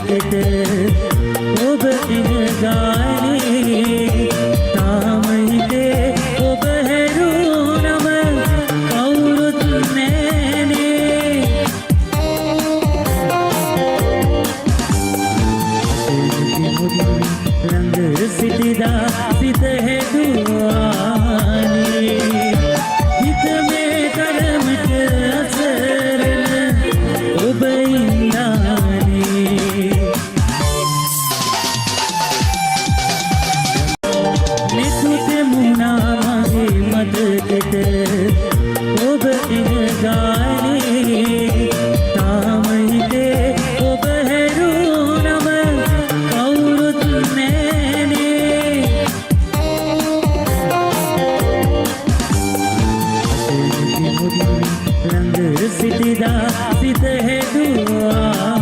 මතකෙට ඔබ ඉන ගානේ තාම හිතේ ඔබ හැරුණම කවුරුත් නෑනේ ළඟ සිටිලා සිත හැදුවානේ හිත මේ තරමට අසරණ ඔබ ඉන්නානේ නිසුතෙමුණා මගේ මතකෙට ඔබ ඉන ගානේ තාම හිතේ ඔබ හැරුණම කවුරුත් නෑනේ ළඟ සිටිලා සිත හැදුවා